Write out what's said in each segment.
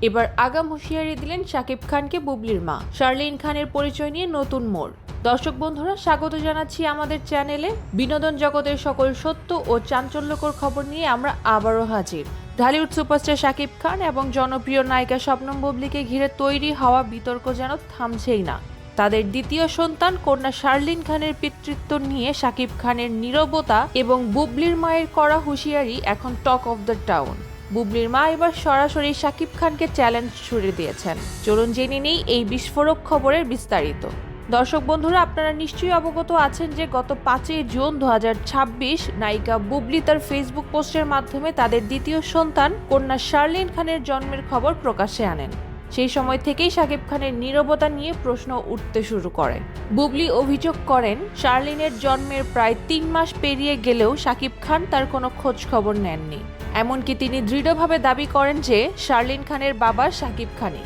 এবার আগাম হুঁশিয়ারি দিলেন শাকিব খানকে বুবলির মা। শার্লিন খানের পরিচয় নিয়ে নতুন মোড়। দর্শক বন্ধুরা, স্বাগত জানাচ্ছি আমাদের চ্যানেলে। বিনোদন জগতের সকল সত্য ও চাঞ্চল্যকর খবর নিয়ে আমরা আবারও হাজির। ঢালিউড সুপারস্টার শাকিব খান এবং জনপ্রিয় নায়িকা শবনম বুবলিকে ঘিরে তৈরি হওয়া বিতর্ক যেন থামছেই না। তাদের দ্বিতীয় সন্তান কন্যা শার্লিন খানের পিতৃত্ব নিয়ে শাকিব খানের নীরবতা এবং বুবলির মায়ের করা হুঁশিয়ারি এখন টক অফ দ্য টাউন। বুবলির মা এবার সরাসরি শাকিব খানকে চ্যালেঞ্জ ছুড়ে দিয়েছেন। চলুন জেনে নেই এই বিস্ফোরক খবরের বিস্তারিত। দর্শক বন্ধুরা, আপনারা নিশ্চয়ই অবগত আছেন যে গত 5 জুন 2026 নায়িকা বুবলি তার ফেসবুক পোস্টের মাধ্যমে তাদের দ্বিতীয় সন্তান কন্যা শার্লিন খানের জন্মের খবর প্রকাশ্যে আনেন। সেই সময় থেকেই শাকিব খানের নীরবতা নিয়ে প্রশ্ন উঠতে শুরু করে। বুবলি অভিযোগ করেন, শার্লিনের জন্মের প্রায় 3 মাস পেরিয়ে গেলেও শাকিব খান তার কোনো খোঁজ খবর নেননি। এমনকি তিনি দৃঢ়ভাবে দাবি করেন যে শার্লিন খানের বাবা শাকিব খানই।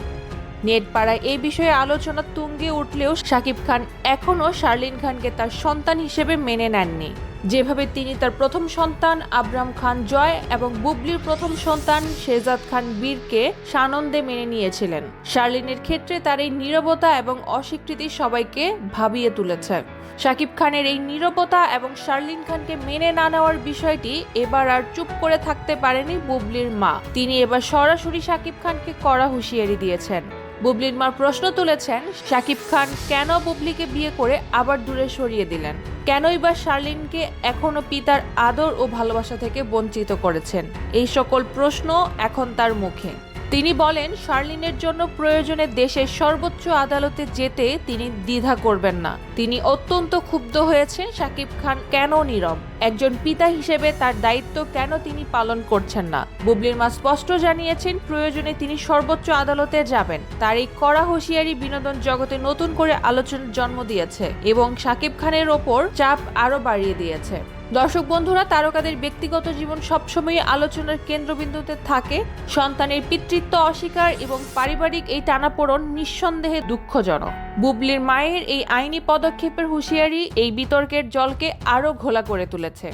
নেট পাড়ায় এই বিষয়ে আলোচনা তুঙ্গে উঠলেও শাকিব খান এখনও শার্লিন খানকে তার সন্তান হিসেবে মেনে নেননি। যেভাবে তিনি তার প্রথম সন্তান আবরাম খান জয় এবং বুবলির প্রথম সন্তান শেহজাদ খান বীরকে সানন্দে মেনে নিয়েছিলেন। শার্লিনের ক্ষেত্রে তার এই নীরবতা এবং অস্বীকৃতি সবাইকে ভাবিয়ে তুলেছে। শাকিব খানের এই নীরবতা এবং শার্লিন খানকে মেনে না নেওয়ার বিষয়টি এবার আর চুপ করে থাকতে পারেনি বুবলির মা। তিনি এবার সরাসরি শাকিব খানকে কড়া হুঁশিয়ারি দিয়েছেন। বুবলির মা প্রশ্ন তুলেছেন, শাকিব খান কেন বুবলিকে বিয়ে করে আবার দূরে সরিয়ে দিলেন? কেনই বা শার্লিনকে এখনো পিতার আদর ও ভালোবাসা থেকে বঞ্চিত করেছেন? এই সকল প্রশ্ন এখন তার মুখে। তিনি বলেন, শার্লিনের জন্য প্রয়োজনে দেশের সর্বোচ্চ আদালতে যেতে তিনি দ্বিধা করবেন না। তিনি অত্যন্ত ক্ষুব্ধ হয়েছেন শাকিব খান কেন নীরব, একজন পিতা হিসেবে তার দায়িত্ব কেন তিনি পালন করছেন না। বুবলির মা স্পষ্ট জানিয়েছেন, প্রয়োজনে তিনি সর্বোচ্চ আদালতে যাবেন। তার এই কড়া হুঁশিয়ারি বিনোদন জগতে নতুন করে আলোচনার জন্ম দিয়েছে এবং শাকিব খানের ওপর চাপ আরো বাড়িয়ে দিয়েছে। দর্শক বন্ধুরা, তারকাদের ব্যক্তিগত জীবন সবসময় আলোচনার কেন্দ্রবিন্দুতে থাকে। সন্তানের পিতৃত্ব অস্বীকার এবং পারিবারিক এই টানাপোড়েন নিঃসন্দেহে দুঃখজনক। বুবলির মায়ের এই আইনি পদক্ষেপের হুঁশিয়ারি এই বিতর্কের জলকে আরো ঘোলা করে তুলেছে।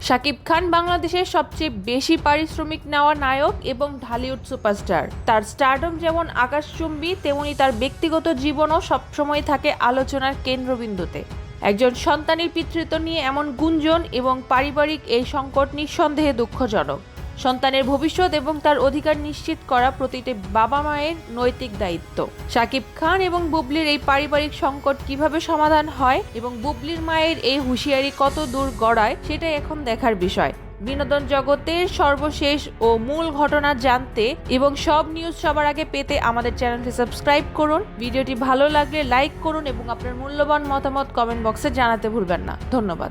শাকিব খান বাংলাদেশের সবচেয়ে বেশি পারিশ্রমিক নেওয়া নায়ক এবং ঢালিউড সুপারস্টার। তার স্টারডম যেমন আকাশচুম্বী, তেমনি তার ব্যক্তিগত জীবনও সবসময় থাকে আলোচনার কেন্দ্রবিন্দুতে। একজন সন্তানের পিতৃত্ব নিয়ে এমন গুঞ্জন এবং পারিবারিক এই সংকট নিঃসন্দেহে দুঃখজনক। সন্তানের ভবিষ্যৎ এবং তার অধিকার নিশ্চিত করা প্রতিটি বাবা মায়ের নৈতিক দায়িত্ব। শাকিব খান এবং বুবলির এই পারিবারিক সংকট কিভাবে সমাধান হয় এবং বুবলির মায়ের এই হুঁশিয়ারি কত দূর গড়ায়, সেটাই এখন দেখার বিষয়। বিনোদন জগতের সর্বশেষ ও মূল ঘটনা জানতে এবং সব নিউজ সবার আগে পেতে আমাদের চ্যানেলটি সাবস্ক্রাইব করুন। ভিডিওটি ভালো লাগলে লাইক করুন এবং আপনার মূল্যবান মতামত কমেন্ট বক্সে জানাতে ভুলবেন না। ধন্যবাদ।